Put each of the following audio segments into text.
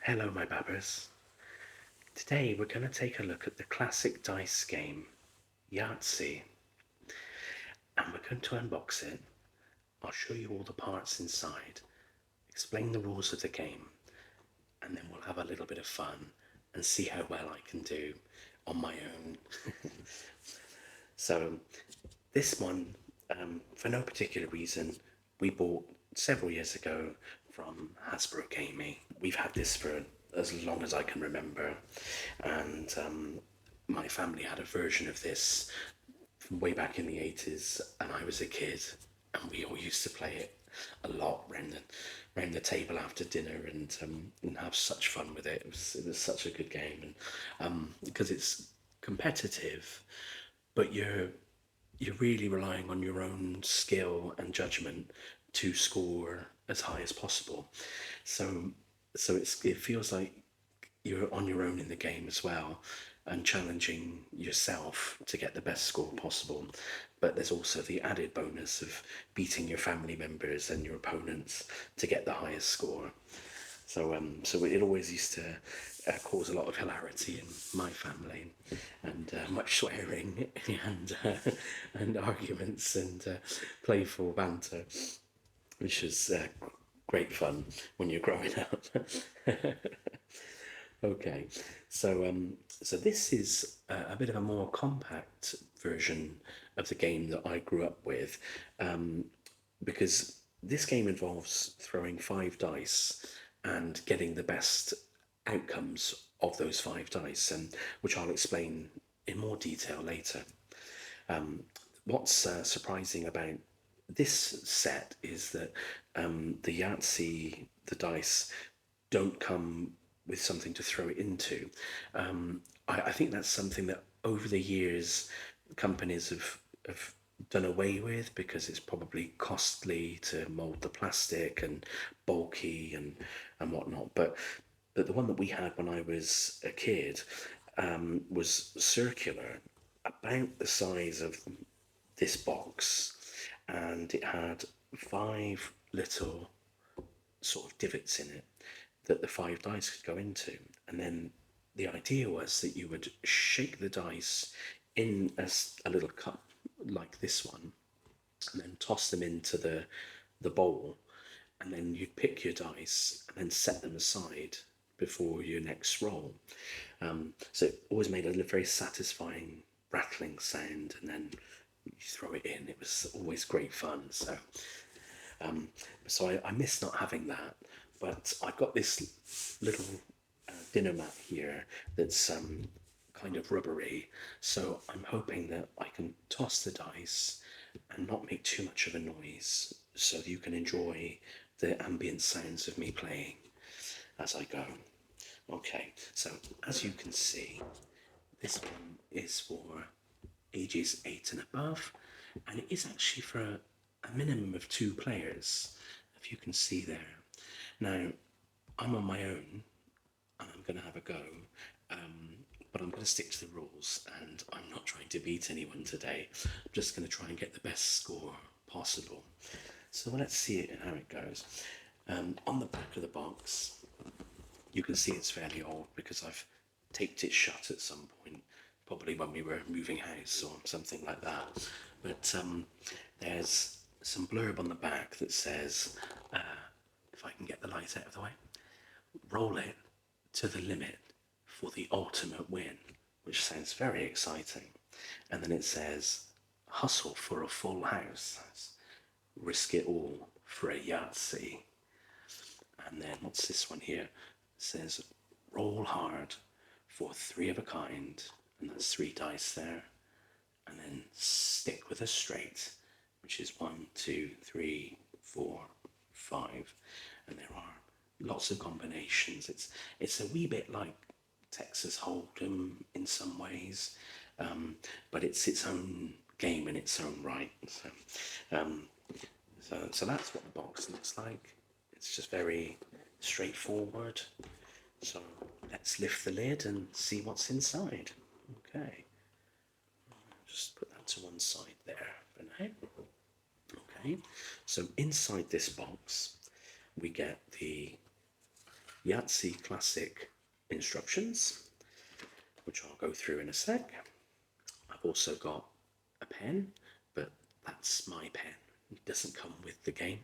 Hello, my babbers. Today we're going to take a look at the classic dice game, Yahtzee, and we're going to unbox it. I'll show you all the parts inside, explain the rules of the game, and then we'll have a little bit of fun and see how well I can do on my own. So, this one, for no particular reason, we bought several years ago from Hasbro Gaming. We've had this for as long as I can remember, and my family had a version of this from way back in the 80s, and I was a kid, and we all used to play it a lot round the table after dinner, and have such fun with it. It was such a good game, and because it's competitive, but you're really relying on your own skill and judgment to score as high as possible. So it feels like you're on your own in the game as well and challenging yourself to get the best score possible. But there's also the added bonus of beating your family members and your opponents to get the highest score. So it always used to cause a lot of hilarity in my family, and much swearing and arguments and playful banter, which is great fun when you're growing up. Okay, so this is a bit of a more compact version of the game that I grew up with, because this game involves throwing 5 dice and getting the best outcomes of those 5 dice, and which I'll explain in more detail later. What's surprising about this set is that the Yahtzee, the dice, don't come with something to throw it into. I think that's something that over the years companies have done away with because it's probably costly to mould the plastic and bulky and whatnot. But the one that we had when I was a kid was circular, about the size of this box, and it had 5 little sort of divots in it that the 5 dice could go into. And then the idea was that you would shake the dice in a little cup like this one, and then toss them into the bowl, and then you'd pick your dice and then set them aside before your next roll. So it always made a very satisfying rattling sound, and then you throw it in. It was always great fun. So I miss not having that, but I've got this little dinner mat here that's kind of rubbery, so I'm hoping that I can toss the dice and not make too much of a noise so that you can enjoy the ambient sounds of me playing as I go. Okay, so as you can see, this one is for ages 8 and above, and it is actually for a minimum of 2 players, if you can see there. Now, I'm on my own, and I'm going to have a go, but I'm going to stick to the rules, and I'm not trying to beat anyone today. I'm just going to try and get the best score possible. So let's see how it goes. On the back of the box, you can see it's fairly old because I've taped it shut at some point, probably when we were moving house or something like that. But there's some blurb on the back that says, if I can get the light out of the way, roll it to the limit for the ultimate win, which sounds very exciting. And then it says, hustle for a full house, risk it all for a Yahtzee. And then what's this one here? It says, roll hard for 3 of a kind, and that's 3 dice there. And then stick with a straight, which is 1, 2, 3, 4, 5. And there are lots of combinations. It's a wee bit like Texas Hold'em in some ways, but it's its own game in its own right. So that's what the box looks like. It's just very straightforward. So let's lift the lid and see what's inside. Okay, just put that to one side there for now. Okay, so inside this box we get the Yahtzee Classic instructions, which I'll go through in a sec. I've also got a pen, but that's my pen. It doesn't come with the game.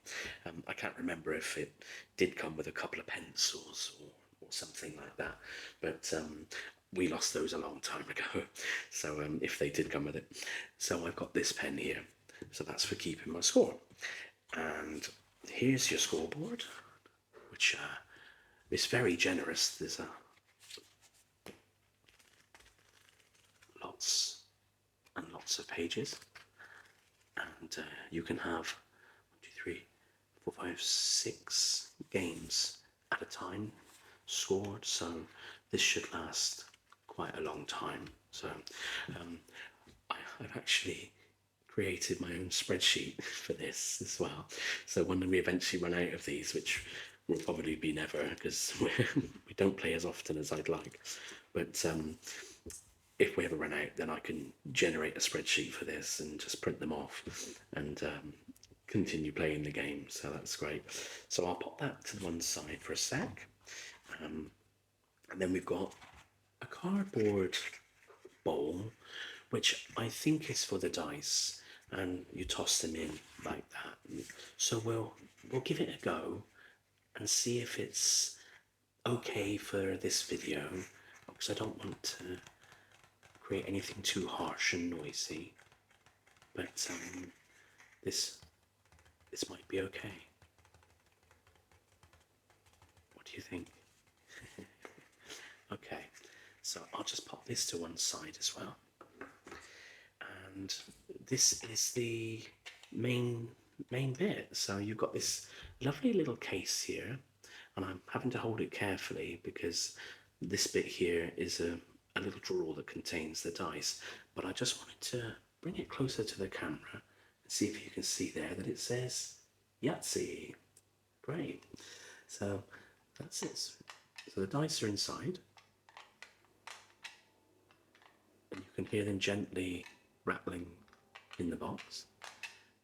I can't remember if it did come with a couple of pencils or something like that, but we lost those a long time ago. So if they did come with it. So I've got this pen here. So that's for keeping my score. And here's your scoreboard, which is very generous. There's lots and lots of pages, and you can have 1, 2, 3, 4, 5, 6 games at a time scored. So this should last quite a long time. So I've actually created my own spreadsheet for this as well. So when we eventually run out of these, which will probably be never, because we don't play as often as I'd like, but if we ever run out, then I can generate a spreadsheet for this and just print them off and continue playing the game. So that's great. So I'll pop that to one side for a sec. And then we've got a cardboard bowl, which I think is for the dice, and you toss them in like that. So we'll give it a go and see if it's okay for this video, because I don't want to create anything too harsh and noisy, but this might be okay. What do you think? Okay, so I'll just pop this to one side as well. And this is the main bit. So you've got this lovely little case here, and I'm having to hold it carefully because this bit here is a little drawer that contains the dice. But I just wanted to bring it closer to the camera and see if you can see there that it says Yahtzee. Great. So that's it. So the dice are inside, and you can hear them gently rattling in the box.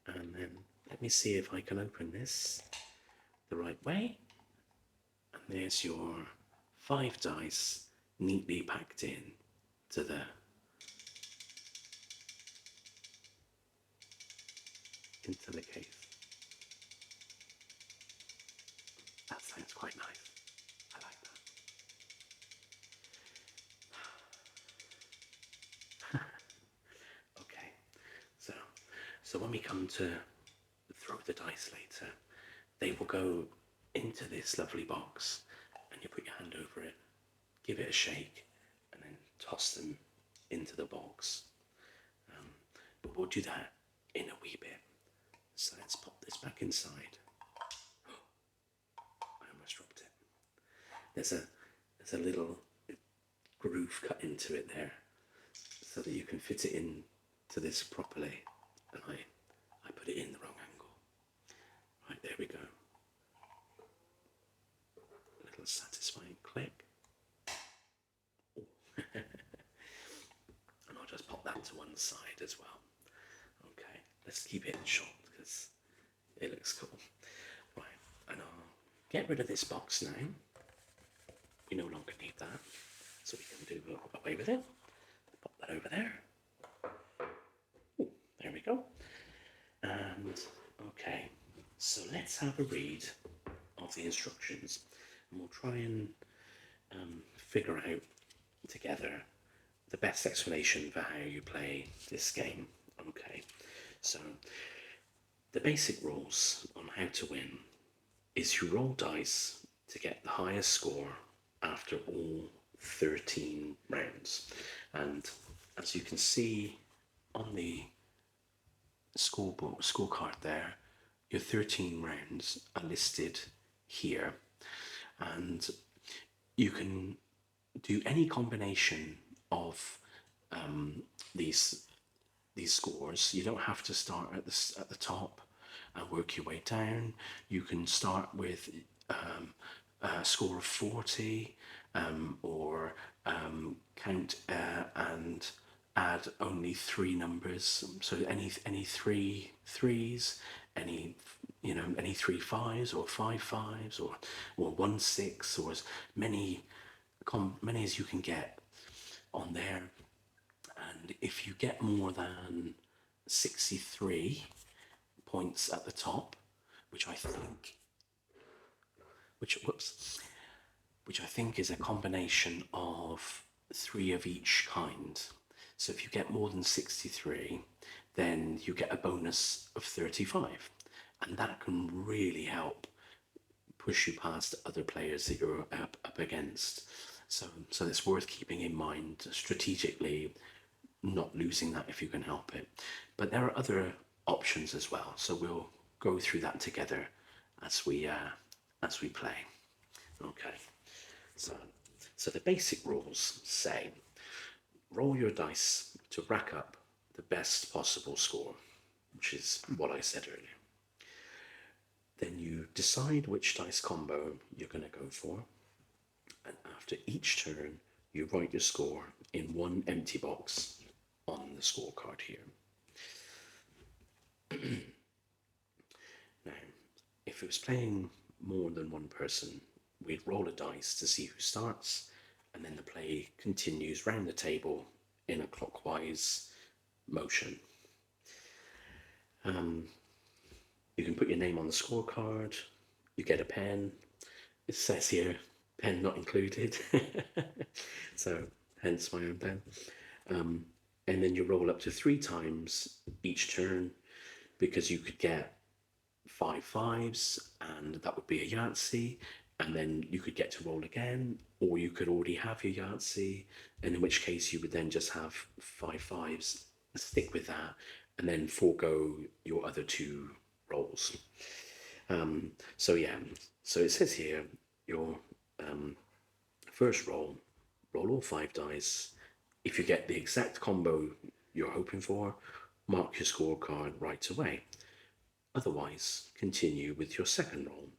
And then let me see if I can open this the right way. And there's your 5 dice neatly packed in to the into the case. That sounds quite nice. I like that. Okay, so when we come to throw the dice later, they will go into this lovely box, and you put your hand over it, give it a shake, and then toss them into the box. But we'll do that in a wee bit. So let's pop this back inside. I almost dropped it. There's a little groove cut into it there, so that you can fit it in to this properly. And I put it in the wrong angle. Right, there we go. A little satisfying click. And I'll just pop that to one side as well. Okay, let's keep it short because it looks cool. Right, and I'll get rid of this box now. We no longer need that, so we can do away with it. Pop that over there. Ooh, there we go. And okay, so let's have a read of the instructions, and we'll try and figure out together the best explanation for how you play this game. Okay, so the basic rules on how to win is you roll dice to get the highest score after all 13 rounds. And as you can see on the scorecard there, your 13 rounds are listed here, and you can do any combination of these scores. You don't have to start at the top and work your way down. You can start with a score of 40, or count and add only 3 numbers. So any 3 threes, any, any 3 5s or 5 5s or 1 6, or as many many as you can get on there. And if you get more than 63 points at the top, which I think, which I think is a combination of 3 of each kind. So if you get more than 63, then you get a bonus of 35. And that can really help push you past other players that you're up against. So it's worth keeping in mind strategically, not losing that if you can help it. But there are other options as well. So we'll go through that together as we play. Okay. So the basic rules say roll your dice to rack up the best possible score, which is what I said earlier. Then you decide which dice combo you're going to go for, and after each turn, you write your score in one empty box on the scorecard here. Now, if it was playing more than one person, we'd roll a dice to see who starts, and then the play continues round the table in a clockwise motion. You can put your name on the scorecard, you get a pen. It says here, pen not included, so hence my own pen. And then you roll up to 3 times each turn, because you could get 5 5s, and that would be a Yahtzee, and then you could get to roll again, or you could already have your Yahtzee, and in which case you would then just have 5 5s, stick with that, and then forego your other 2 rolls. So it says here, your first roll all 5 dice. If you get the exact combo you're hoping for, mark your scorecard right away. Otherwise, continue with your second roll.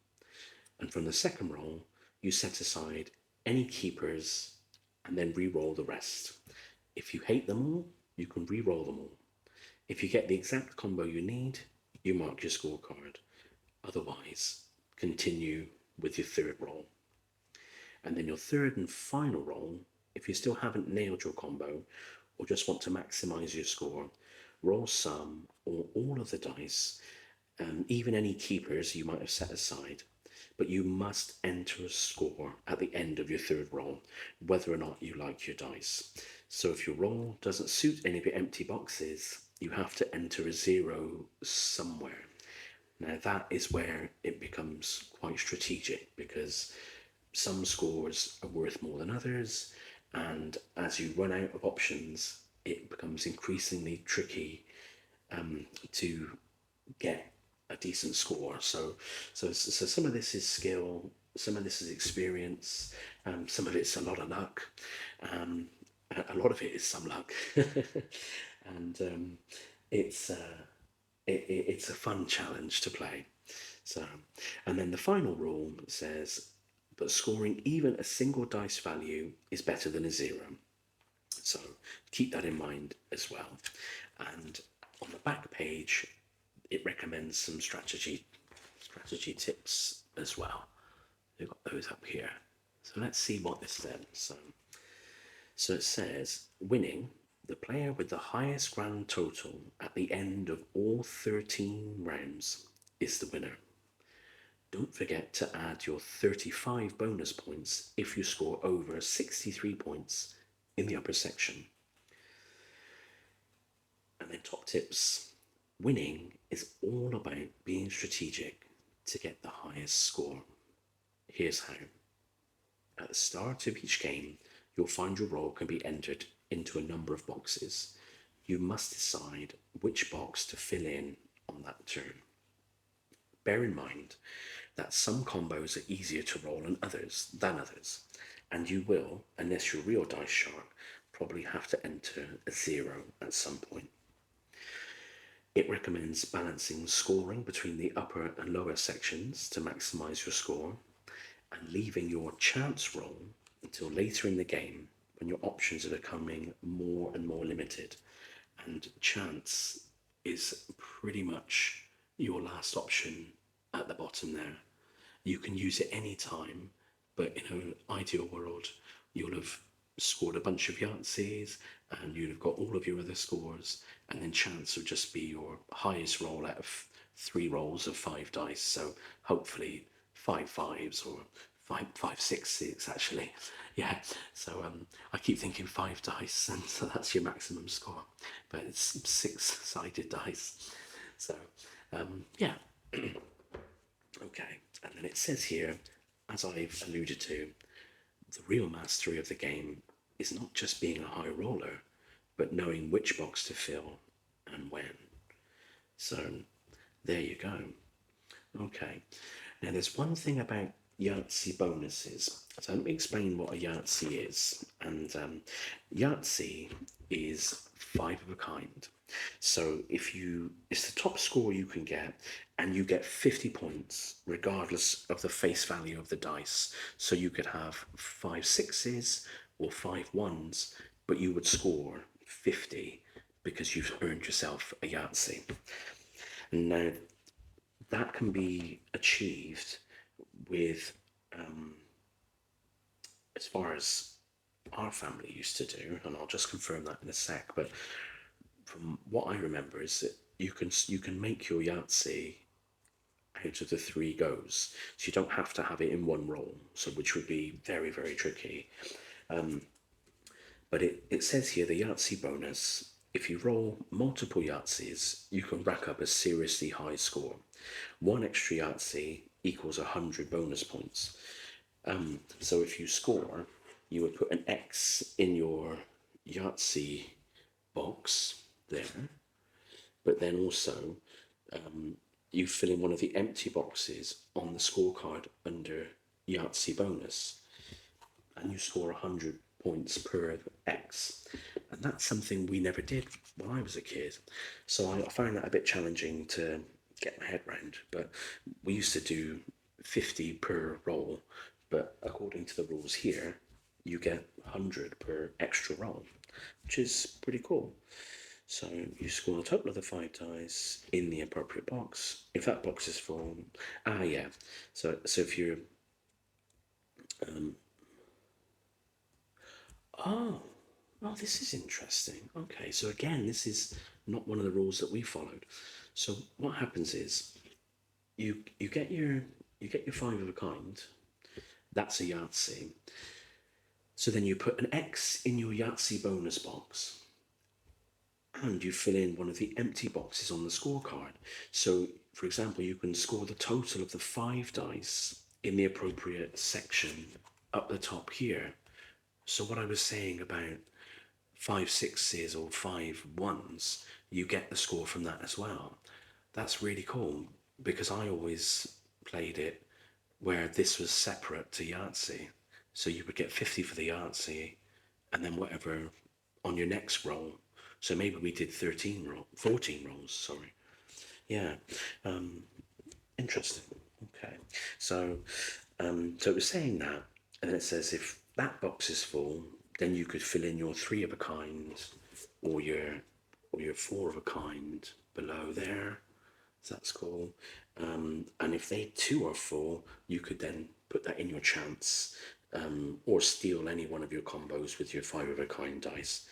And from the second roll, you set aside any keepers and then re-roll the rest. If you hate them all, you can re-roll them all. If you get the exact combo you need, you mark your scorecard. Otherwise, continue with your third roll. And then your third and final roll, if you still haven't nailed your combo or just want to maximize your score, roll some or all of the dice, even any keepers you might have set aside. But you must enter a score at the end of your third roll, whether or not you like your dice. So if your roll doesn't suit any of your empty boxes, you have to enter a 0 somewhere. Now that is where it becomes quite strategic, because some scores are worth more than others, and as you run out of options, it becomes increasingly tricky to get a decent score. So some of this is skill, some of this is experience, some of it's a lot of luck, a lot of it is some luck, and it's a fun challenge to play. So, and then the final rule says, but scoring even a single dice value is better than a 0. So keep that in mind as well. And on the back page, it recommends some strategy tips as well. We've got those up here. So let's see what this says. So it says, winning, the player with the highest grand total at the end of all 13 rounds is the winner. Don't forget to add your 35 bonus points if you score over 63 points in the upper section. And then top tips. Winning is all about being strategic to get the highest score. Here's how. At the start of each game, you'll find your roll can be entered into a number of boxes. You must decide which box to fill in on that turn. Bear in mind that some combos are easier to roll than others, and you will, unless you're real dice sharp, probably have to enter a 0 at some point. It recommends balancing scoring between the upper and lower sections to maximize your score, and leaving your chance roll until later in the game when your options are becoming more and more limited. And chance is pretty much, your last option at the bottom there. You can use it any time, but in an ideal world, you'll have scored a bunch of Yahtzees and you'd have got all of your other scores, and then chance would just be your highest roll out of 3 rolls of 5 dice. So hopefully 5 5s or five 6s actually. Yeah. So I keep thinking 5 dice, and so that's your maximum score, but it's 6-sided dice. So yeah. Okay, and then it says here, as I've alluded to, the real mastery of the game is not just being a high roller, but knowing which box to fill and when. So there you go. Okay, now there's one thing about Yahtzee bonuses. So let me explain what a Yahtzee is. And Yahtzee is 5 of a kind. So it's the top score you can get, and you get 50 points regardless of the face value of the dice. So you could have 5 6s or 5 1s, but you would score 50 because you've earned yourself a Yahtzee. Now, that can be achieved with, as far as our family used to do, and I'll just confirm that in a sec, but from what I remember is that you can make your Yahtzee out of the 3 goes, so you don't have to have it in one roll, so which would be very, very tricky. But it says here the Yahtzee bonus, if you roll multiple Yahtzees, you can rack up a seriously high score. 1 extra Yahtzee equals 100 bonus points. So if you score, you would put an X in your Yahtzee box there, but then also you fill in one of the empty boxes on the scorecard under Yahtzee bonus, and you score 100 points per X. And that's something we never did when I was a kid. So I found that a bit challenging to get my head round. But we used to do 50 per roll, but according to the rules here, you get 100 per extra roll, which is pretty cool. So you score the total of the 5 dice in the appropriate box. If that box is full, yeah. So if you're, oh, this is interesting. Okay, so again, this is not one of the rules that we followed. So what happens is, you get your 5 of a kind. That's a Yahtzee. So then you put an X in your Yahtzee bonus box, and you fill in one of the empty boxes on the scorecard. So, for example, you can score the total of the 5 dice in the appropriate section up the top here. So what I was saying about 5 6s or 5 1s, you get the score from that as well. That's really cool, because I always played it where this was separate to Yahtzee. So you would get 50 for the Yahtzee, and then whatever on your next roll. So maybe we did 14 rolls, sorry. Yeah, interesting. Okay, so it was saying that, and then it says if that box is full, then you could fill in your 3 of a kind or your 4 of a kind below there. So that's cool. And if they too are full, you could then put that in your chance, or steal any one of your combos with your 5 of a kind dice.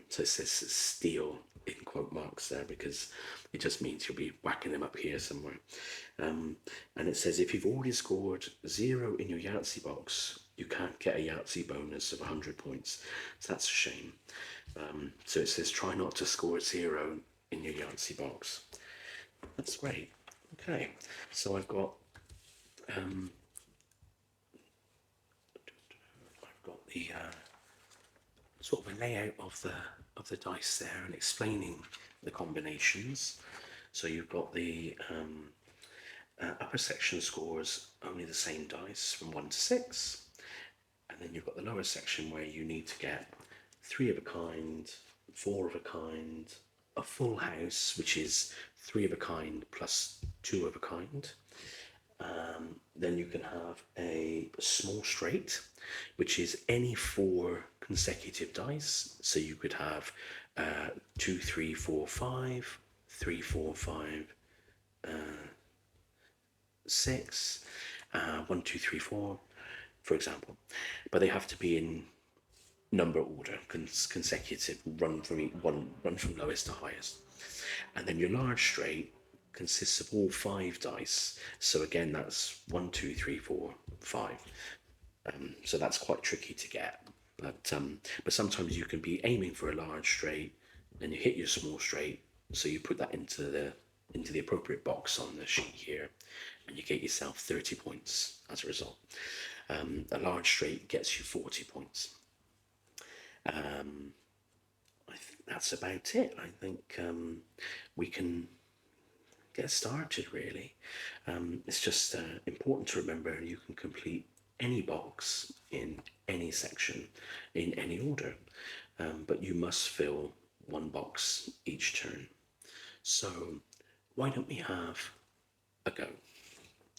So it says steal in quote marks there, because it just means you'll be whacking them up here somewhere. And it says if you've already scored 0 in your Yahtzee box, you can't get a Yahtzee bonus of 100 points. So that's a shame. So it says try not to score 0 in your Yahtzee box. That's great. Okay, so I've got the sort of a layout of the dice there, and explaining the combinations. So you've got the upper section scores only the same dice from 1 to 6, and then you've got the lower section where you need to get 3 of a kind, 4 of a kind, a full house, which is 3 of a kind plus 2 of a kind. Then you can have a small straight, which is any 4 consecutive dice. So you could have 2 3 4 5, 3 4 5, 6, 1, 2, 3, 4, for example. But they have to be in number order, consecutive, run from lowest to highest. And then your large straight consists of all 5 dice. So again, that's 1, 2, 3, 4, 5. So that's quite tricky to get. But sometimes you can be aiming for a large straight, and you hit your small straight. So you put that into the appropriate box on the sheet here, and you get yourself 30 points as a result. A large straight gets you 40 points. I think that's about it. I think we can get started, really. It's just important to remember you can complete any box in any section in any order, but you must fill one box each turn. So why don't we have a go?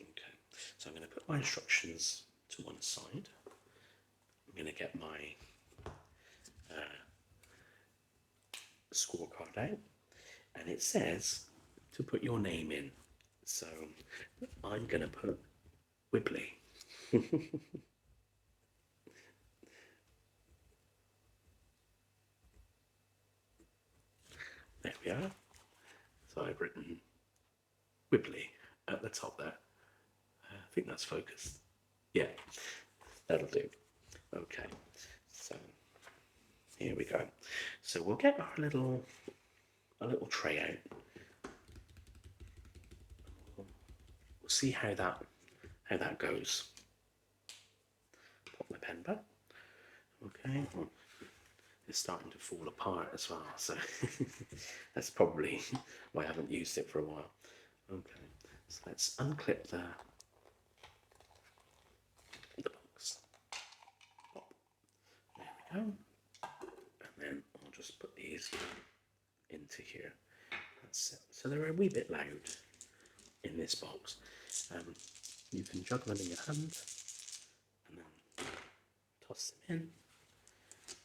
Okay, so I'm going to put my instructions to one side. I'm going to get my scorecard out, and it says to put your name in. So I'm going to put Wibbly. There we are. So I've written Wibbly at the top there. I think that's focused. Yeah, that'll do. Okay, so here we go. So we'll get our little tray out. We'll see how that goes. Pop my pen back. Okay. It's starting to fall apart as well, so that's probably why I haven't used it for a while. Okay, so let's unclip the box. Pop. There we go. And then I'll just put these into here. That's it. So they're a wee bit loud in this box. You can juggle them in your hand and then toss them in,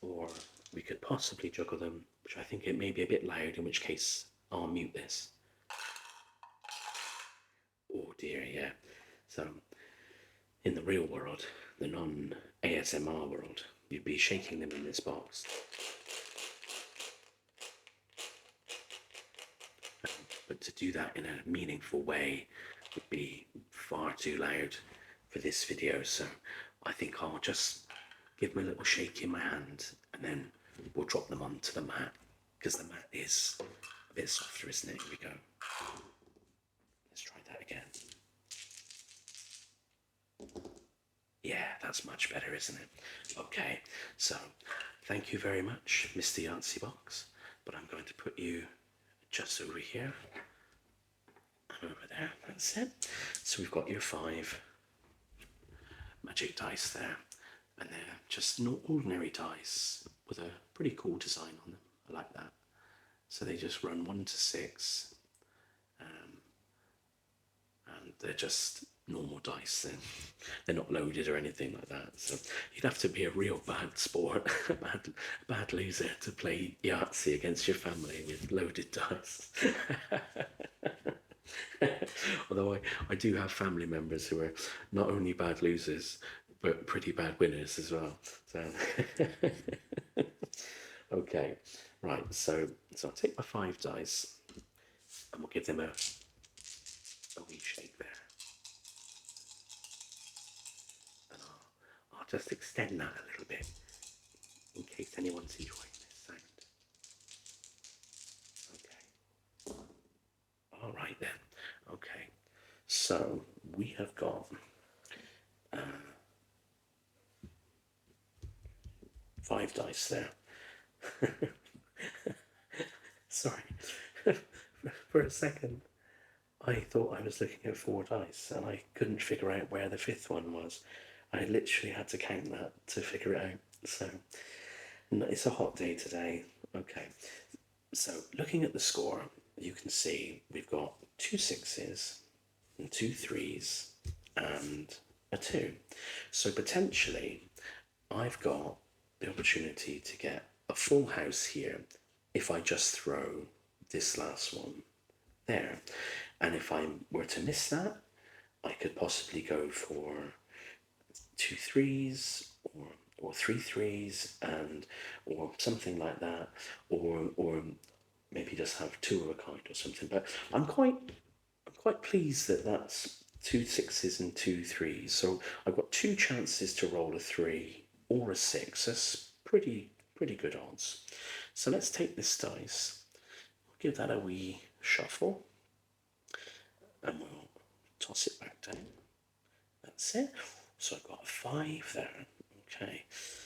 or we could possibly juggle them, which I think it may be a bit loud, in which case I'll mute this. Oh dear, yeah. So in the real world, the non-ASMR world, you'd be shaking them in this box. But to do that in a meaningful way would be far too loud for this video, so I think I'll just give them a little shake in my hand, and then we'll drop them onto the mat, because the mat is a bit softer, isn't it? Here we go. Let's try that again. Yeah, that's much better, isn't it? Okay, so thank you very much, Mr. Yahtzee Box, but I'm going to put you just over here and over there. That's it. So we've got your 5 magic dice there, and they're just ordinary dice with a pretty cool design on them. I like that. So they just run 1 to 6, and they're just normal dice. They're not loaded or anything like that. So you'd have to be a real bad sport, a bad loser to play Yahtzee against your family with loaded dice. Although I do have family members who are not only bad losers, but pretty bad winners as well. So okay, right. So I'll take my 5 dice, and we'll give them a wee shake there, and I'll just extend that a little bit in case anyone's enjoying this sound. Okay. All right then. Okay. So we have got 5 dice there. Sorry. For a second, I thought I was looking at 4 dice, and I couldn't figure out where the 5th one was. I literally had to count that to figure it out. So it's a hot day today. Okay. So looking at the score, you can see we've got 2 6s and 2 3s and a 2. So potentially I've got the opportunity to get a full house here if I just throw this last one there. And if I were to miss that, I could possibly go for 2 3s or 3 3s and or something like that, or maybe just have two of a kind or something. But I'm quite pleased that that's 2 6s and 2 3s. So I've got two chances to roll a 3 or a 6. That's pretty good odds. So let's take this dice, give that a wee shuffle, and we'll toss it back down. That's it. So I've got a 5 there. Okay.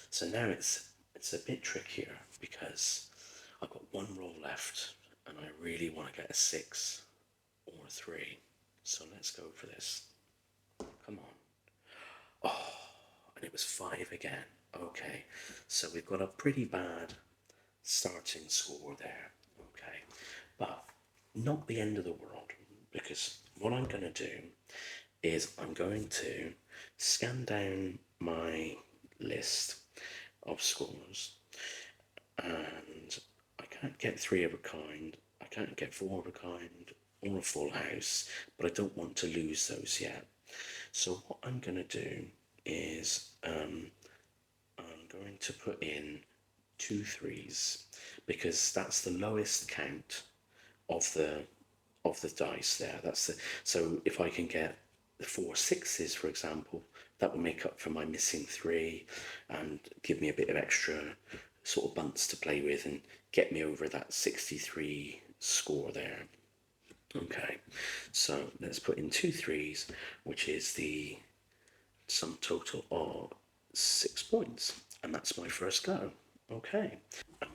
So now it's a bit trickier because I've got one roll left and I really want to get a 6 or a 3. So let's go for this. Come on. Oh, and it was 5 again. Okay. So we've got a pretty bad starting score there. Okay. But not the end of the world, because what I'm going to do is I'm going to scan down my list of scores, and I can't get 3 of a kind, I can't get 4 of a kind or a full house, but I don't want to lose those yet. So what I'm going to do is I'm going to put in 2 3s, because that's the lowest count of the dice there. That's the, so if I can get the 4 6s, for example, that will make up for my missing 3 and give me a bit of extra sort of bunts to play with and get me over that 63 score there. Okay, so let's put in 2 3s, which is the sum total of 6 points, and that's my first go. Okay, and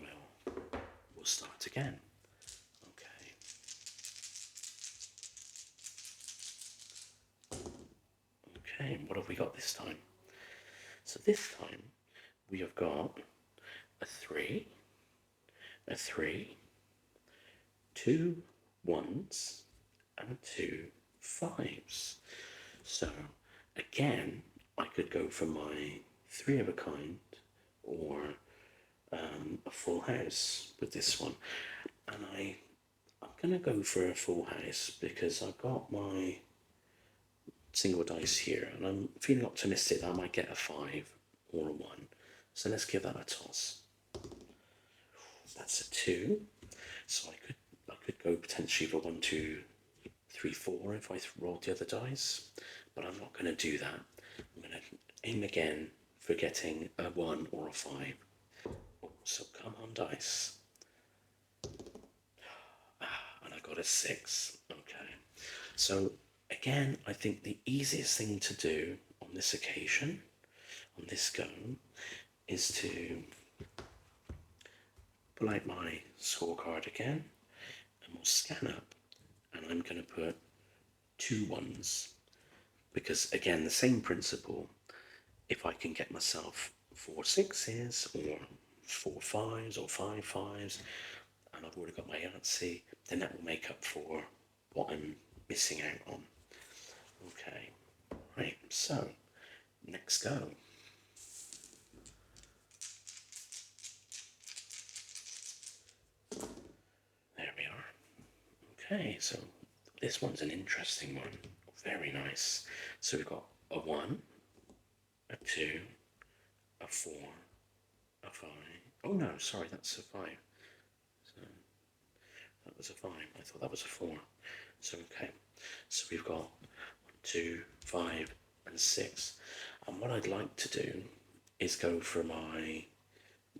we'll start again. Okay, what have we got this time? So this time we have got a 3, a 3, 2 1s, and 2 5s. So again, I could go for my 3 of a kind or a full house with this one. And I'm going to go for a full house because I've got my single dice here, and I'm feeling optimistic that I might get a 5 or a 1. So let's give that a toss. That's a 2. So I could go potentially for 1 2 3 4 if I rolled the other dice, but I'm not going to do that. I'm going to aim again for getting a 1 or a 5. Oh, so come on, dice. And I got a 6. Okay. So again, I think the easiest thing to do on this occasion, on this go, is to pull out my scorecard again, and we'll scan up, and I'm going to put 2 1s, because again, the same principle. If I can get myself 4 6s or 4 5s or 5 5s, and I've already got my Yahtzee, then that will make up for what I'm missing out on. Okay, right, so next go. There we are. Okay, so this one's an interesting one. Very nice. So we've got a 1, a 2, a 4, a 5. Oh no, sorry, that's a 5. So that was a 5. I thought that was a 4. So okay. So we've got 1 2 5 and 6. And what I'd like to do is go for my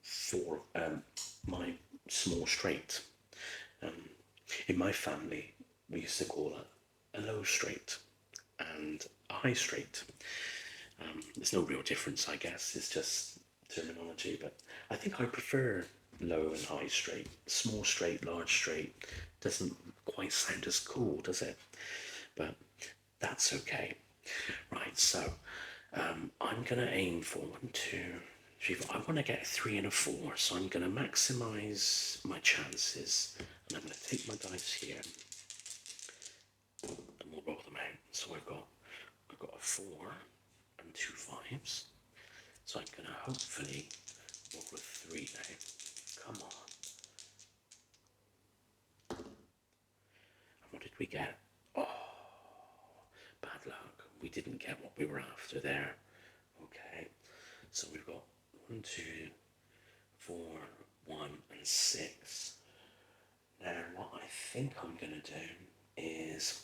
4, my small straight. In my family, we used to call it a low straight and a high straight. There's no real difference, I guess. It's just terminology, but I think I prefer low and high straight. Small straight, large straight doesn't quite sound as cool, does it? But that's okay. Right, so I'm going to aim for 1 2 3 4. I want to get a 3 and a 4, so I'm going to maximise my chances. And I'm going to take my dice here, and we'll roll them out. So I've got a 4 and 2 5s. So I'm going to hopefully roll a 3 now. Come on. And what did we get? we didn't get what we were after there. Okay, so we've got 1, 2, 4, 1, and 6. Now, what I think I'm going to do is,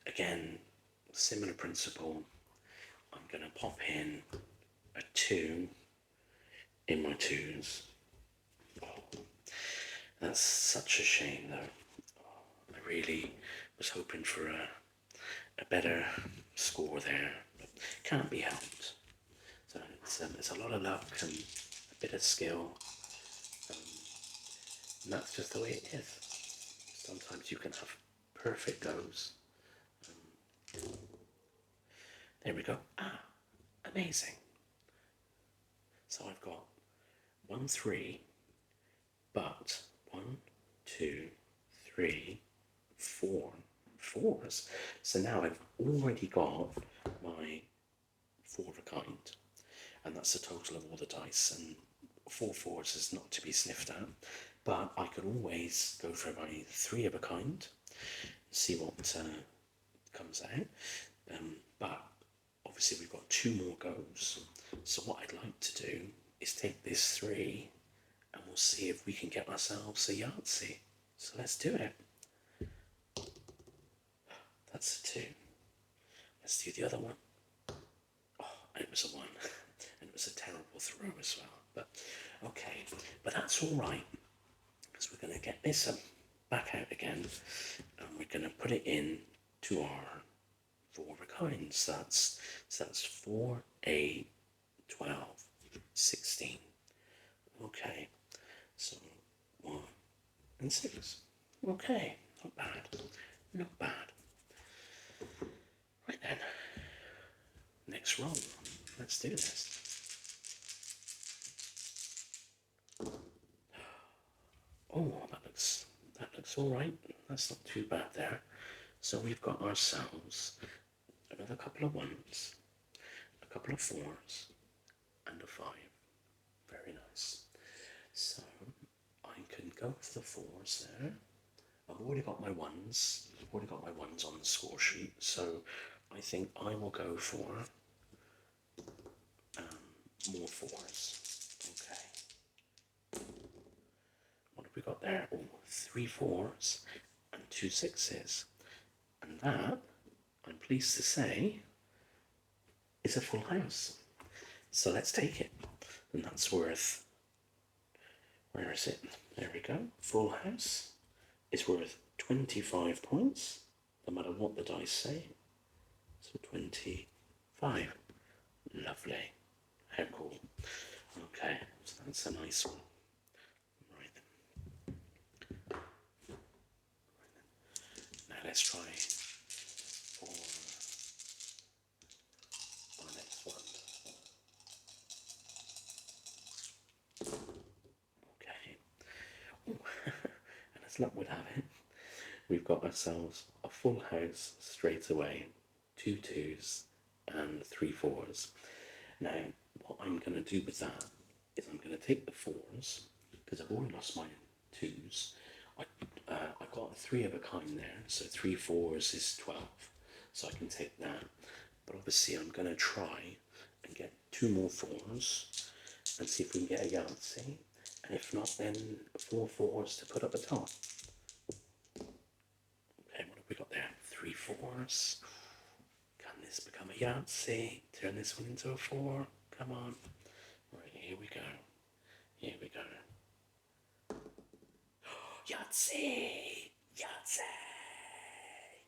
again, similar principle. I'm going to pop in a 2 in my 2s. Oh, that's such a shame, though. Oh, I really was hoping for a better score there, but can't be helped. So it's a lot of luck and a bit of skill, and that's just the way it is. Sometimes you can have perfect goes. There we go. Ah, amazing. So I've got 1, 3, but 1, 2, 3, 4, 4s. So now I've already got my 4 of a kind, and that's the total of all the dice, and 4 4s is not to be sniffed at, but I could always go for my 3 of a kind, see what comes out, but obviously we've got 2 more goes, so what I'd like to do is take this 3 and we'll see if we can get ourselves a Yahtzee. So let's do it. That's a 2. Let's do the other one. Oh, and it was a 1. And it was a terrible throw as well. But okay, but that's all right, because we're going to get this back out again, and we're going to put it in to our 4 of a kind. So that's 4, 8, 12, 16. Okay, so 1 and 6. Okay, not bad, not bad. Right then, next roll. Let's do this. Oh, that looks all right. That's not too bad there. So we've got ourselves another couple of 1s, a couple of 4s, and a 5. Very nice. So I can go for the 4s there. I've already got my 1s. I've already got my 1s on the score sheet. So I think I will go for more 4s. Okay. What have we got there? Oh, 3 4s and 2 6s. And that, I'm pleased to say, is a full house. So let's take it. And that's worth, where is it? There we go. Full house is worth 25 points, no matter what the dice say. So 25. Lovely. How cool. Okay, so that's a nice one. Right then. Now let's try for our next one. Okay. Ooh. And as luck would have it, we've got ourselves a full house straight away. 2 2s and 3 4s. Now, what I'm going to do with that is I'm going to take the 4s, because I've already lost my 2s. I got a 3 of a kind there, so 3 4s is 12, so I can take that. But obviously I'm going to try and get 2 more 4s and see if we can get a Yahtzee, and if not, then 4 4s to put up the top. Okay, what have we got there? 3 4s. Can this become a Yahtzee? Turn this one into a 4. Come on. Right, here we go. Here we go. Yahtzee! Yahtzee!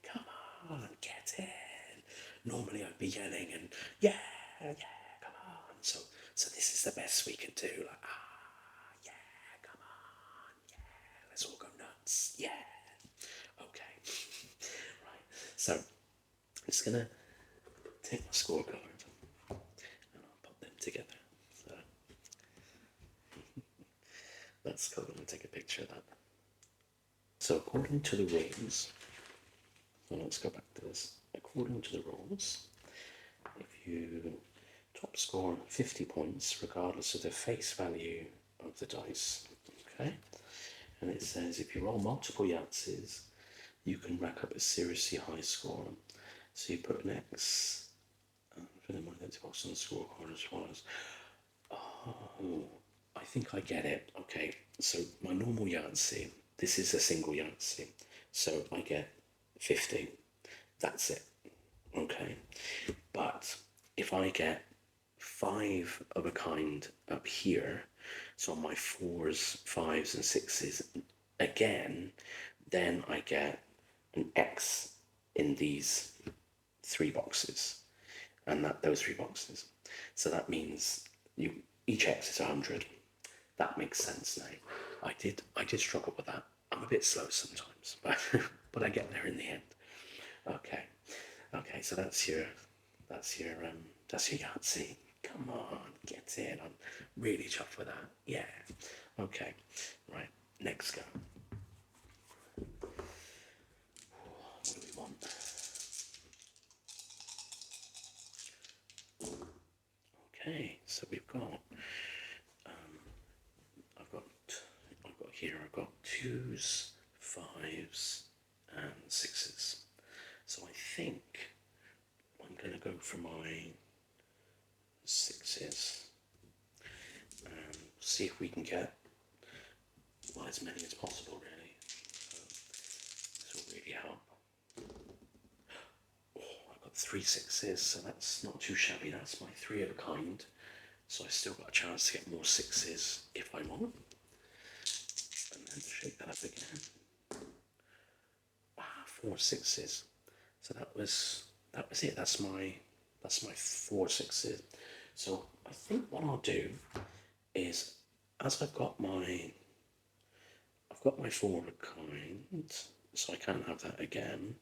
Come on, get in. Normally I'd be yelling and yeah, come on. So this is the best we can do. Like, yeah, come on, yeah, let's all go nuts. Yeah. Okay. Right. So I'm just gonna take my scorecard and I'll put them together. So that's cool. I'm gonna take a picture of that. So according to the rules, so let's go back to this. According to the rules, if you top score 50 points, regardless of the face value of the dice, okay? And it says if you roll multiple Yahtzees, you can rack up a seriously high score. So you put an X For the money that's box on the scorecard as follows. Oh, I think I get it. Okay, so my normal Yahtzee, this is a single Yahtzee, so I get 50. That's it. Okay, but if I get 5 of a kind up here, so on my 4s, 5s, and 6s again, then I get an X in these 3 boxes, and those 3 boxes. So that means each X is 100. That makes sense now. I did struggle with that. I'm a bit slow sometimes, but I get there in the end. Okay, so that's your Yahtzee. Come on, get in. I'm really chuffed with that. Yeah. Okay. Right. Next go. What do we want? Okay. So we've got. I've got 2s, 5s, and 6s. So I think I'm going to go for my 6s and see if we can get as many as possible, really. So this will really help. Oh, I've got 3 6s, so that's not too shabby. That's my 3 of a kind. So I still got a chance to get more 6s if I want. And then shake that up again. 4 6s. So that was it. That's my 4 6s. So I think what I'll do is, as I've got my 4 of a kind, so I can't have that again.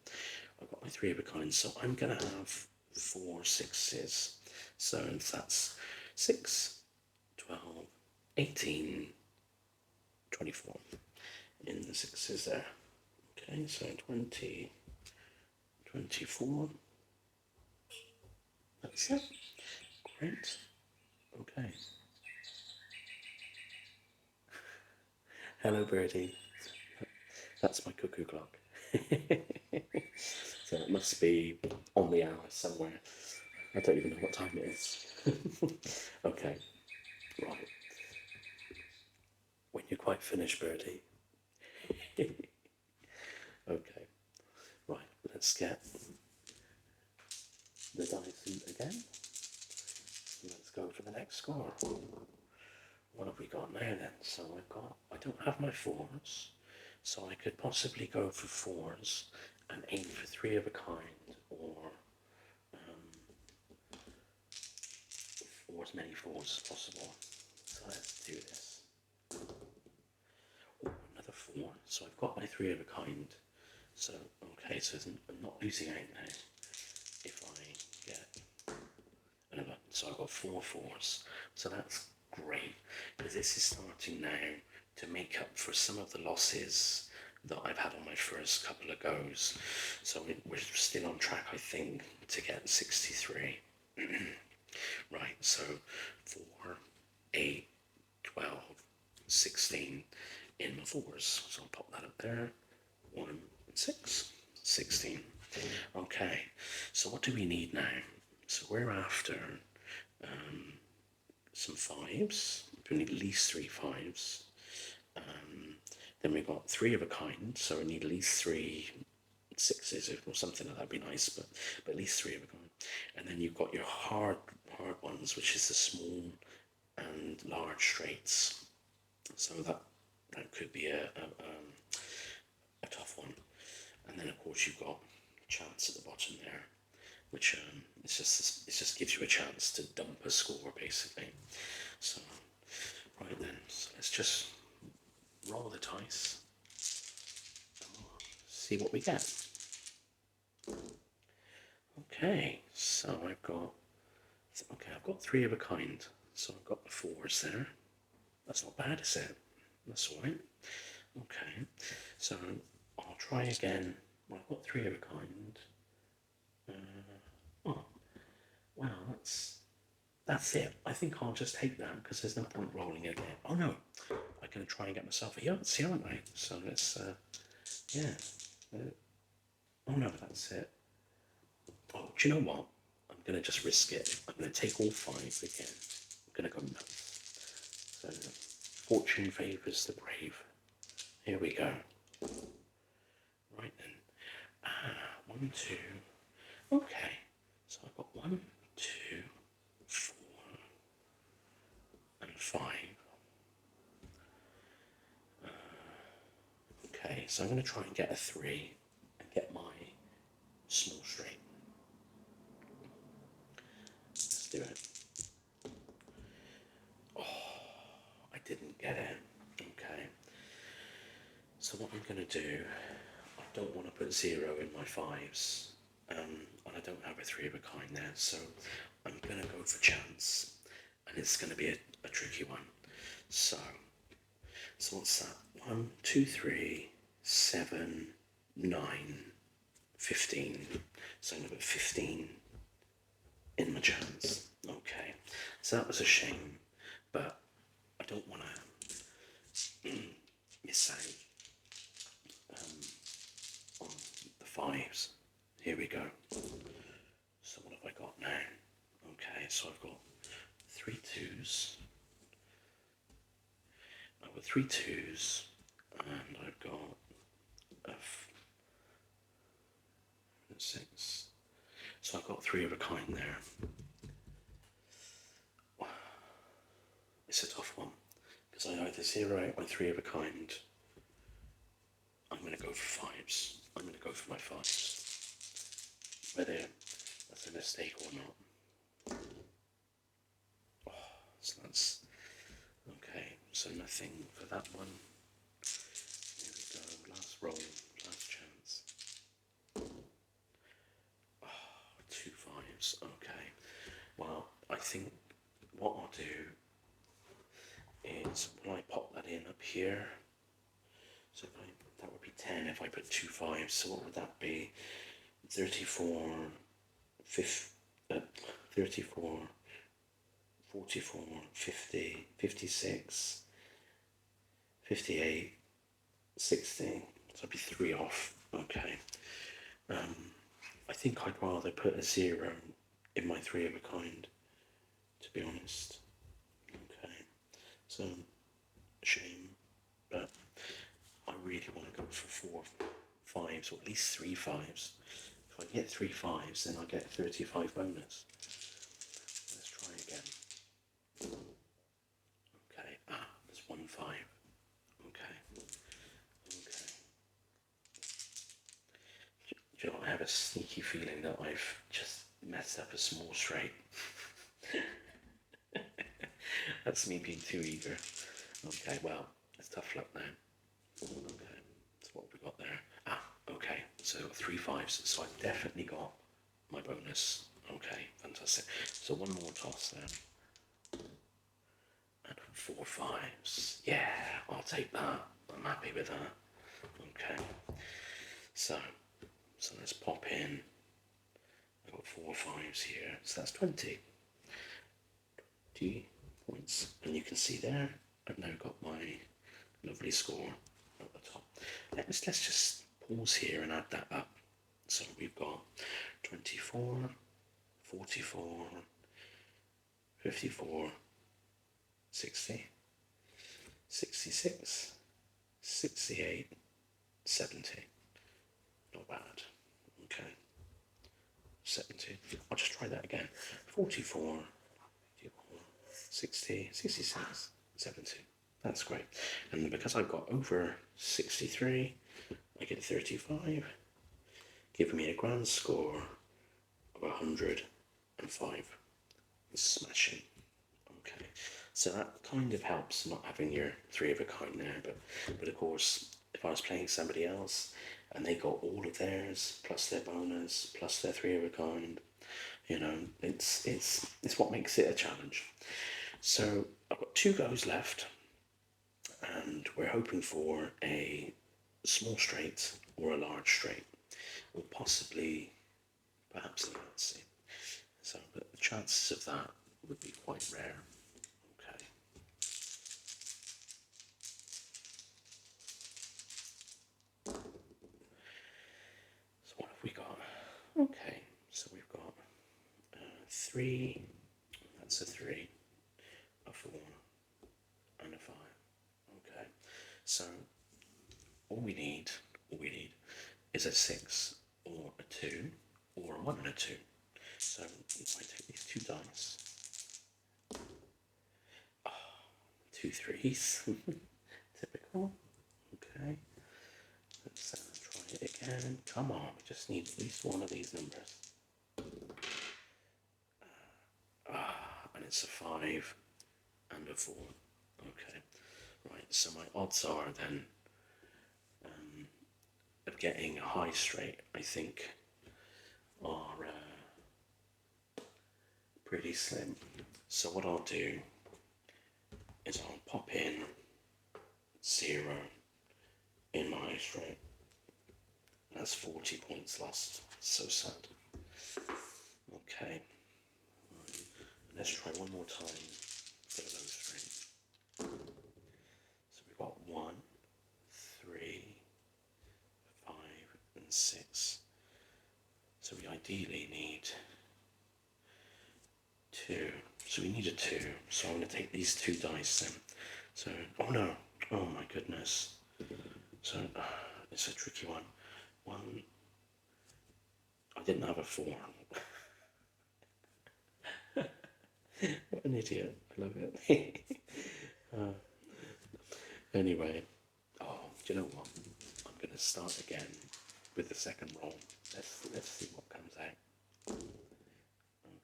I've got my 3 of a kind, so I'm gonna have 4 6s. So that's 6, 12, 18, 24 in the 6s there. Okay, so 20, 24. That's it. Great. Okay. Hello, birdie. That's my cuckoo clock. So it must be on the hour somewhere. I don't even know what time it is. Okay, right. When you're quite finished, birdie. Okay, right, let's get the dice again. Let's go for the next score. What have we got now then? So I don't have my 4s, so I could possibly go for 4s and aim for 3 of a kind, or for as many 4s as possible. So let's do this. Oh, another 4. So I've got my 3 of a kind. So, okay, so I'm not losing out now if I get another. So I've got 4 4s. So that's great, because this is starting now to make up for some of the losses that I've had on my first couple of goes. So we're still on track, I think, to get 63. Right, so 4, 8, 12, 16 in my 4s. So I'll pop that up there. 1 and 6, 16. Okay, so what do we need now? So we're after some 5s. We need at least 3 5s. Then we've got 3 of a kind, so we need at least 3 6s or something like that. Would be nice, but at least 3 of a kind. And then you've got your hard ones, which is the small and large straights. So that could be a tough one. And then of course you've got chance at the bottom there, which it just gives you a chance to dump a score basically. So right then, so let's just roll the dice and we'll see what we get. Okay, so I've got 3 of a kind. So I've got the 4s there. That's not bad, is it? That's all right. Okay, so I'll try again. Well, I've got 3 of a kind. Oh, wow, that's it. I think I'll just take that because there's no point rolling again. Oh no, I'm going to try and get myself a Yahtzee, aren't I? So let's, yeah. Oh no, that's it. Oh, do you know what? I'm going to just risk it. I'm going to take all 5 again. I'm going to go nuts. So, fortune favours the brave. Here we go. Right then. 1, 2. Okay. So I've got 1, 2, 4, and 5. Okay, so I'm going to try and get a 3 and get my small straight. Let's do it. Oh, I didn't get it. Okay. So what I'm going to do, I don't want to put 0 in my 5s, and I don't have a 3 of a kind there, so I'm going to go for chance, and it's going to be a tricky one. So what's that? 1, 2, 3, 7, 9, 15. So I'm going to put 15 in my chance. Okay, so that was a shame, but I don't want to miss out on the 5s. Here we go. So what have I got now? Okay, so I've got 3 2s. I've got 3 2s, and I've got a 6. So I've got 3 of a kind there. It's a tough one, because I either 0 out my 3 of a kind. I'm going to go for 5s. I'm going to go for my 5s. Whether that's a mistake or not. Oh, so that's okay. So nothing for that one. Here we go. Last roll. Last chance. Oh, 2 5s. Okay. Well, I think what I'll do is when I pop that in up here. So that would be 10 if I put 2 5s. So what would that be? 34, 34, 44, 50, 56, 58, 60. So I'd be 3 off. Okay. I think I'd rather put a 0 in my 3 of a kind, to be honest. Okay. So, shame, but I really want to go for 4 5s, or at least 3 5s. If I get 3 5s, then I get 35 bonus. Let's try again. Okay, there's 1 5. Okay. Do you know, I have a sneaky feeling that I've just messed up a small straight. That's me being too eager. Okay, well, it's tough luck now. Okay, so what have we got there? Okay, so 3 5s, so I've definitely got my bonus. Okay, fantastic. So 1 more toss there. And 4 5s. Yeah, I'll take that. I'm happy with that. Okay, so let's pop in. I've got 4 5s here, so that's 20. 20 points. And you can see there, I've now got my lovely score at the top. Let's just pause here and add that up. So we've got 24, 44, 54, 60, 66, 68, 70. Not bad. Okay. 70. I'll just try that again. 44, 54, 60, 66, 70. That's great. And because I've got over 63, I get 35, giving me a grand score of 105. Smashing. Okay. So that kind of helps not having your 3 of a kind there, but of course, if I was playing somebody else and they got all of theirs plus their bonus plus their 3 of a kind, you know, it's what makes it a challenge. So I've got 2 goes left, and we're hoping for a small straight or a large straight, or possibly perhaps a Yahtzee. So but the chances of that would be quite rare. Okay. So what have we got? Okay, so we've got 3, that's a 3, a 4, and a 5. Okay, so all we need is a 6 or a 2 or a 1 and a 2. So if I take these 2 dice, 2 3s, typical. Okay, let's try it again. Come on, we just need at least one of these numbers. And it's a 5 and a 4. Okay, right, so my odds are then of getting a high straight, I think, are pretty slim. So what I'll do is I'll pop in 0 in my high straight. That's 40 points lost. So sad. Okay. Right. Let's try one more time for the low straight. So we've got 1, 3, 5, and 6. So we ideally need 2. So we need a 2. So I'm going to take these 2 dice then. So, oh no. Oh my goodness. So, it's a tricky one. 1. I didn't have a 4. What an idiot. I love it. Anyway. Oh, do you know what? I'm going to start again with the second roll. Let's see what comes out.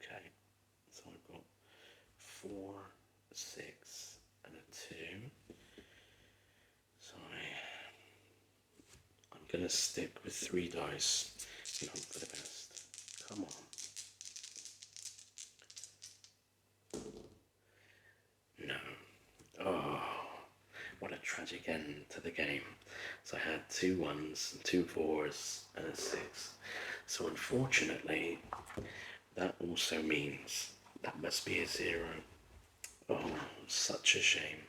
Okay. So I've got 4, 6, and a 2. So I'm going to stick with 3 dice and hope for the best. Come on. No. Oh, what a tragic end to the game. So I had 2 1s, 2 4s, and a 6. So unfortunately, that also means that must be a 0. Oh, such a shame.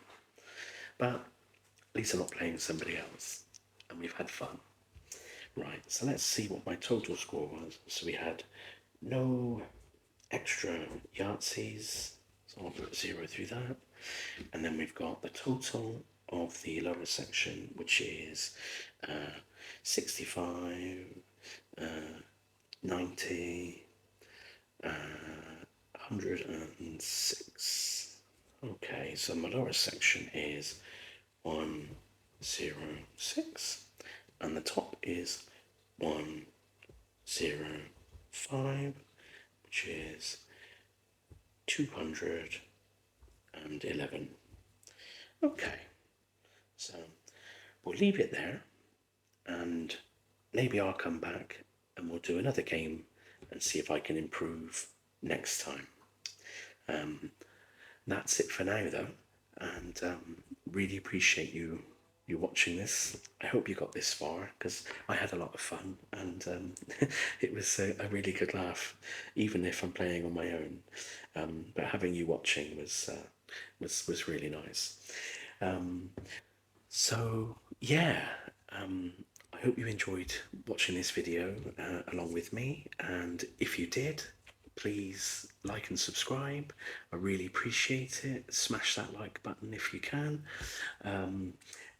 But at least I'm not playing somebody else, and we've had fun. Right, so let's see what my total score was. So we had no extra Yahtzees, so I'll put 0 through that. And then we've got the total of the lower section, which is 65, 90, 106. Okay, so my lower section is 106, and the top is 105, which is 211. Okay, so we'll leave it there, and maybe I'll come back and we'll do another game and see if I can improve next time. That's it for now though, and really appreciate you watching this. I hope you got this far, because I had a lot of fun, and it was a really good laugh, even if I'm playing on my own. But having you watching was really nice. So yeah, I hope you enjoyed watching this video along with me, and if you did, please like and subscribe. I really appreciate it. Smash that like button if you can.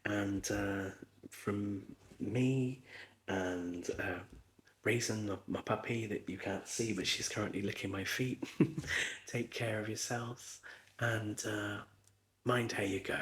And from me and Raisin, my puppy that you can't see, but she's currently licking my feet. Take care of yourselves, and mind how you go.